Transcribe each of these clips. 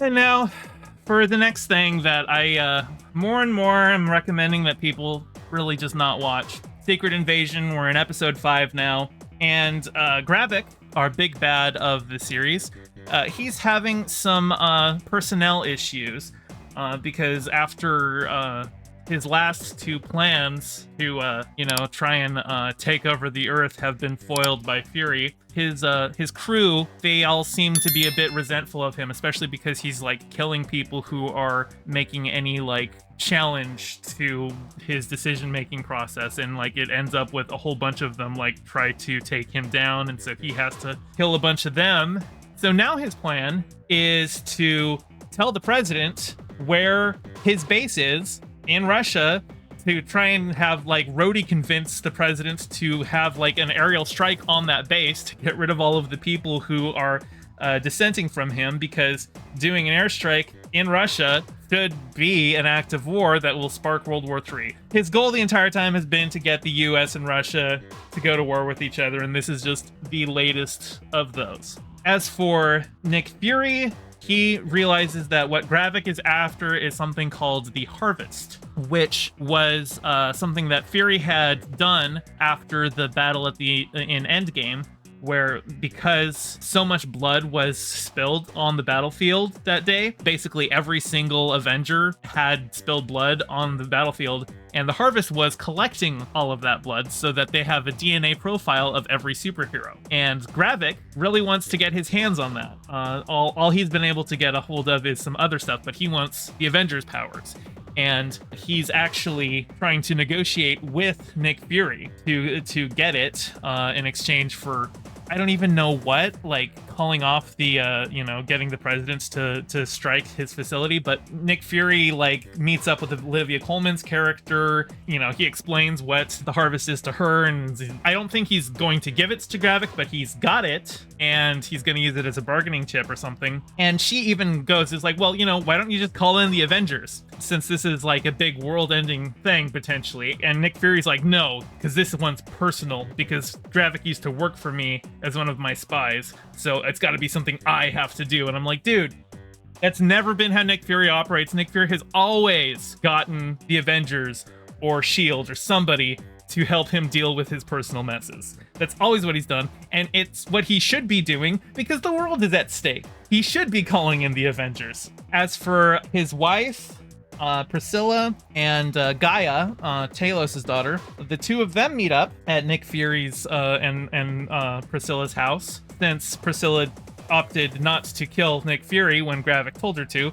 And now, for the next thing that I more and more am recommending that people really just not watch. Secret Invasion. We're in episode 5 now, and Gravik, our big bad of the series, he's having some personnel issues because after his last two plans to, try and take over the Earth have been foiled by Fury. His crew, they all seem to be a bit resentful of him, especially because he's like killing people who are making any like challenge to his decision-making process, and like it ends up with a whole bunch of them like try to take him down, and so he has to kill a bunch of them. So now his plan is to tell the president where his base is in Russia, to try and have like Rhodey convince the president to have like an aerial strike on that base to get rid of all of the people who are dissenting from him, because doing an airstrike in Russia could be an act of war that will spark World War III. His goal the entire time has been to get the US and Russia to go to war with each other, and this is just the latest of those. As for Nick Fury, he realizes that what Gravik is after is something called the Harvest, which was something that Fury had done after the battle in Endgame, where because so much blood was spilled on the battlefield that day, basically every single Avenger had spilled blood on the battlefield, and the Harvest was collecting all of that blood so that they have a DNA profile of every superhero. And Gravik really wants to get his hands on that. All he's been able to get a hold of is some other stuff, but he wants the Avengers powers. And he's actually trying to negotiate with Nick Fury to get it in exchange for, I don't even know what, like calling off the getting the presidents to strike his facility. But Nick Fury like meets up with Olivia Colman's character. He explains what the Harvest is to her, and I don't think he's going to give it to Gravik, but he's got it, and he's going to use it as a bargaining chip or something. And she even is like, well, why don't you just call in the Avengers, since this is like a big world-ending thing potentially? And Nick Fury's like, no, because this one's personal, because Gravik used to work for me as one of my spies, so it's got to be something I have to do. And I'm like, dude, that's never been how Nick Fury operates. Nick Fury has always gotten the Avengers or S.H.I.E.L.D. or somebody to help him deal with his personal messes. That's always what he's done, and it's what he should be doing because the world is at stake. He should be calling in the Avengers. As for his wife, Priscilla, and Gaia, Talos' daughter, the two of them meet up at Nick Fury's and Priscilla's house. Since Priscilla opted not to kill Nick Fury when Gravik told her to,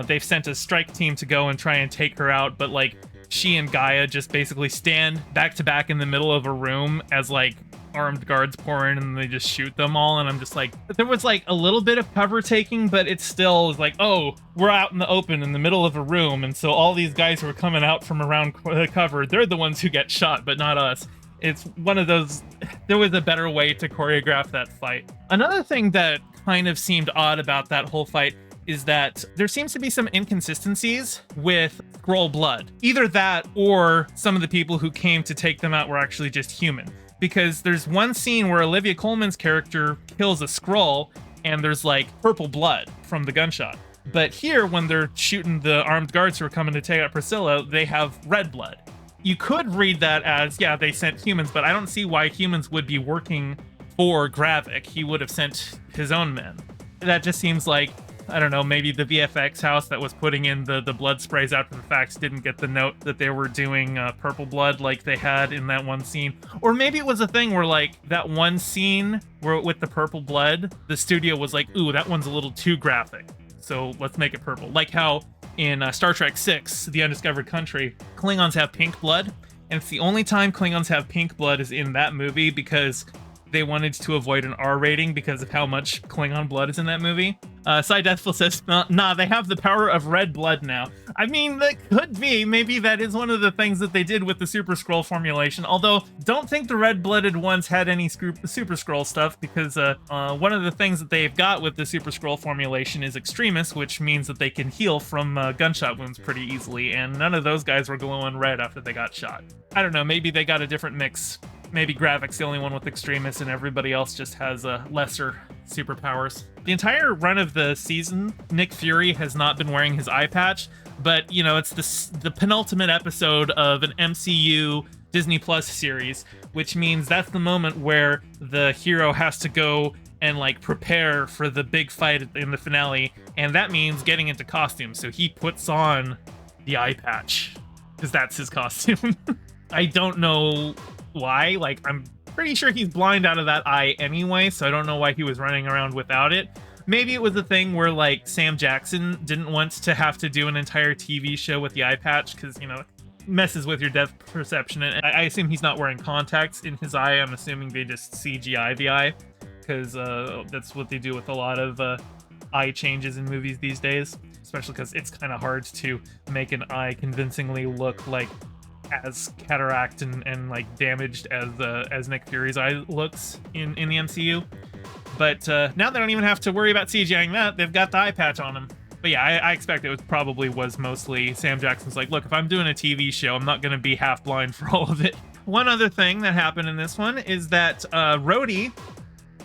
they've sent a strike team to go and try and take her out, but like she and Gaia just basically stand back to back in the middle of a room as like armed guards pour in, and they just shoot them all. And I'm just like, there was like a little bit of cover taking, but it still is like, oh, we're out in the open in the middle of a room, and so all these guys who are coming out from around cover, they're the ones who get shot, but not us. It's one of those, there was a better way to choreograph that fight. Another thing that kind of seemed odd about that whole fight is that there seems to be some inconsistencies with Skrull blood. Either that, or some of the people who came to take them out were actually just human. Because there's one scene where Olivia Colman's character kills a Skrull, and there's like purple blood from the gunshot. But here, when they're shooting the armed guards who are coming to take out Priscilla, they have red blood. You could read that as, yeah, they sent humans, but I don't see why humans would be working for Gravik. He would have sent his own men. That just seems like, I don't know, maybe the VFX house that was putting in the blood sprays after the facts didn't get the note that they were doing purple blood like they had in that one scene. Or maybe it was a thing where like that one scene where with the purple blood, the studio was like, ooh, that one's a little too graphic, so let's make it purple. Like how in Star Trek VI, The Undiscovered Country, Klingons have pink blood, and it's the only time Klingons have pink blood is in that movie because they wanted to avoid an R rating because of how much Klingon blood is in that movie. Cy Deathful says, nah, they have the power of red blood now. I mean, that could be. Maybe that is one of the things that they did with the Super Skrull formulation. Although, don't think the red-blooded ones had any Super Skrull stuff, because one of the things that they've got with the Super Skrull formulation is Extremis, which means that they can heal from gunshot wounds pretty easily, and none of those guys were glowing red after they got shot. I don't know, maybe they got a different mix Maybe Gravik's the only one with Extremis, and everybody else just has lesser superpowers. The entire run of the season, Nick Fury has not been wearing his eye patch, but you know, it's the penultimate episode of an MCU Disney Plus series, which means that's the moment where the hero has to go and like prepare for the big fight in the finale, and that means getting into costume. So he puts on the eye patch because that's his costume. I don't know why. Like, I'm pretty sure he's blind out of that eye anyway, so I don't know why he was running around without it. Maybe it was a thing where like Sam Jackson didn't want to have to do an entire TV show with the eye patch because, you know, messes with your depth perception. And I assume he's not wearing contacts in his eye. I'm assuming they just CGI the eye because that's what they do with a lot of eye changes in movies these days, especially because it's kind of hard to make an eye convincingly look like as cataract and like damaged as Nick Fury's eye looks in the MCU. But now they don't even have to worry about CGIing that. They've got the eye patch on him. But yeah, I expect it was mostly Sam Jackson's like, look, if I'm doing a TV show, I'm not going to be half blind for all of it. One other thing that happened in this one is that Rhodey,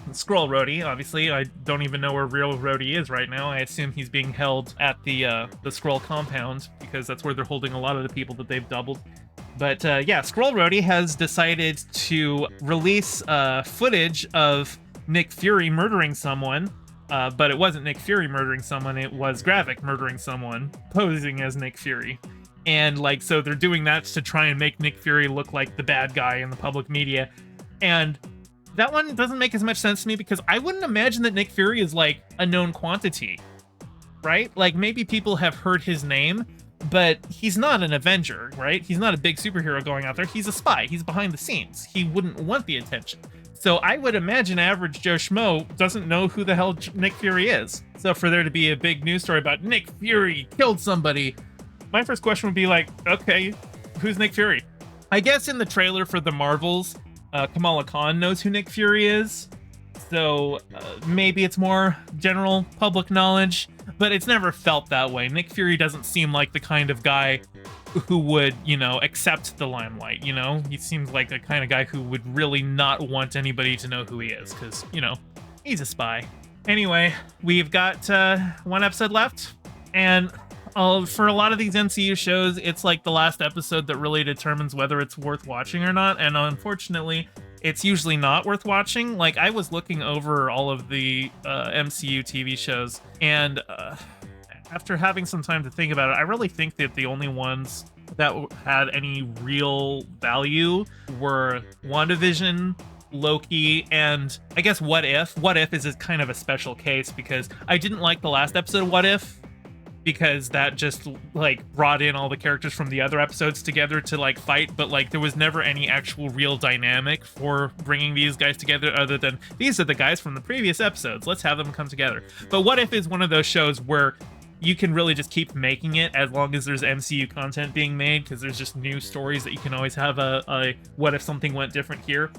Skrull Rhodey, obviously, I don't even know where real Rhodey is right now. I assume he's being held at the Skrull compound because that's where they're holding a lot of the people that they've doubled. But yeah, Skrull Rhodey has decided to release footage of Nick Fury murdering someone, but it wasn't Nick Fury murdering someone, it was Gravik murdering someone, posing as Nick Fury. And like, so they're doing that to try and make Nick Fury look like the bad guy in the public media. And that one doesn't make as much sense to me because I wouldn't imagine that Nick Fury is like a known quantity, right? Like maybe people have heard his name, but he's not an Avenger, right? He's not a big superhero going out there. He's a spy. He's behind the scenes. He wouldn't want the attention. So I would imagine average Joe Schmo doesn't know who the hell Nick Fury is. So for there to be a big news story about Nick Fury killed somebody, my first question would be like, okay, who's Nick Fury? I guess in the trailer for the Marvels, Kamala Khan knows who Nick Fury is. So maybe it's more general public knowledge, but it's never felt that way. Nick Fury doesn't seem like the kind of guy who would, you know, accept the limelight, you know? He seems like the kind of guy who would really not want anybody to know who he is, because, you know, he's a spy. Anyway, we've got one episode left, and for a lot of these MCU shows, it's like the last episode that really determines whether it's worth watching or not, and unfortunately, it's usually not worth watching. Like, I was looking over all of the MCU TV shows, and after having some time to think about it, I really think that the only ones that had any real value were WandaVision, Loki, and I guess What If. What If is kind of a special case because I didn't like the last episode of What If, because that just like brought in all the characters from the other episodes together to like fight, but like there was never any actual real dynamic for bringing these guys together other than these are the guys from the previous episodes, let's have them come together. But What If is one of those shows where you can really just keep making it as long as there's MCU content being made, because there's just new stories that you can always have a what if something went different here.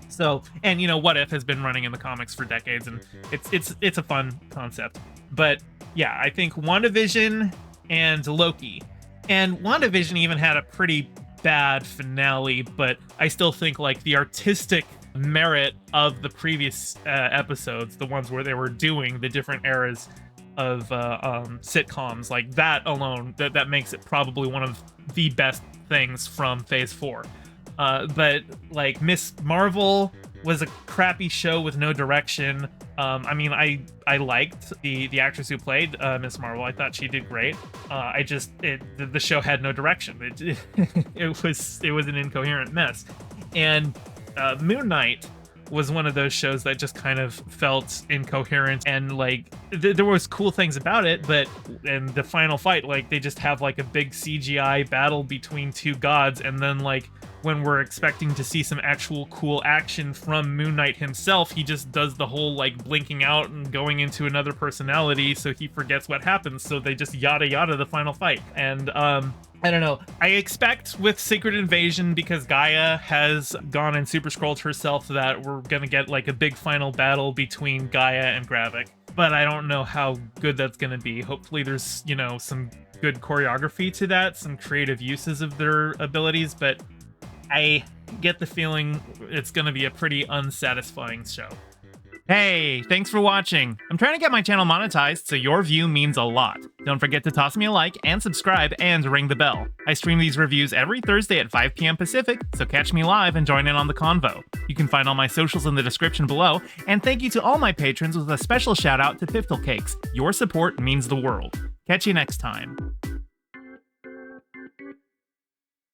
So, and you know, What If has been running in the comics for decades, and it's a fun concept. But yeah, I think WandaVision and Loki. And WandaVision even had a pretty bad finale, but I still think like the artistic merit of the previous episodes, the ones where they were doing the different eras of sitcoms, like that alone, that makes it probably one of the best things from Phase 4. But like Miss Marvel was a crappy show with no direction. I mean, I liked the actress who played Miss Marvel. I thought she did great. The show had no direction. It was an incoherent mess. And Moon Knight was one of those shows that just kind of felt incoherent, and like there was cool things about it, but in the final fight, like they just have like a big CGI battle between two gods, and then like when we're expecting to see some actual cool action from Moon Knight himself, he just does the whole like blinking out and going into another personality so he forgets what happens, so they just yada yada the final fight. And I don't know. I expect with Secret Invasion, because Gaia has gone and Super Scrolled herself, that we're gonna get like a big final battle between Gaia and Gravik. But I don't know how good that's gonna be. Hopefully there's, you know, some good choreography to that, some creative uses of their abilities, but I get the feeling it's going to be a pretty unsatisfying show. Hey, thanks for watching. I'm trying to get my channel monetized, so your view means a lot. Don't forget to toss me a like and subscribe and ring the bell. I stream these reviews every Thursday at 5 p.m. Pacific, so catch me live and join in on the convo. You can find all my socials in the description below, and thank you to all my patrons with a special shout out to Piftle Cakes. Your support means the world. Catch you next time.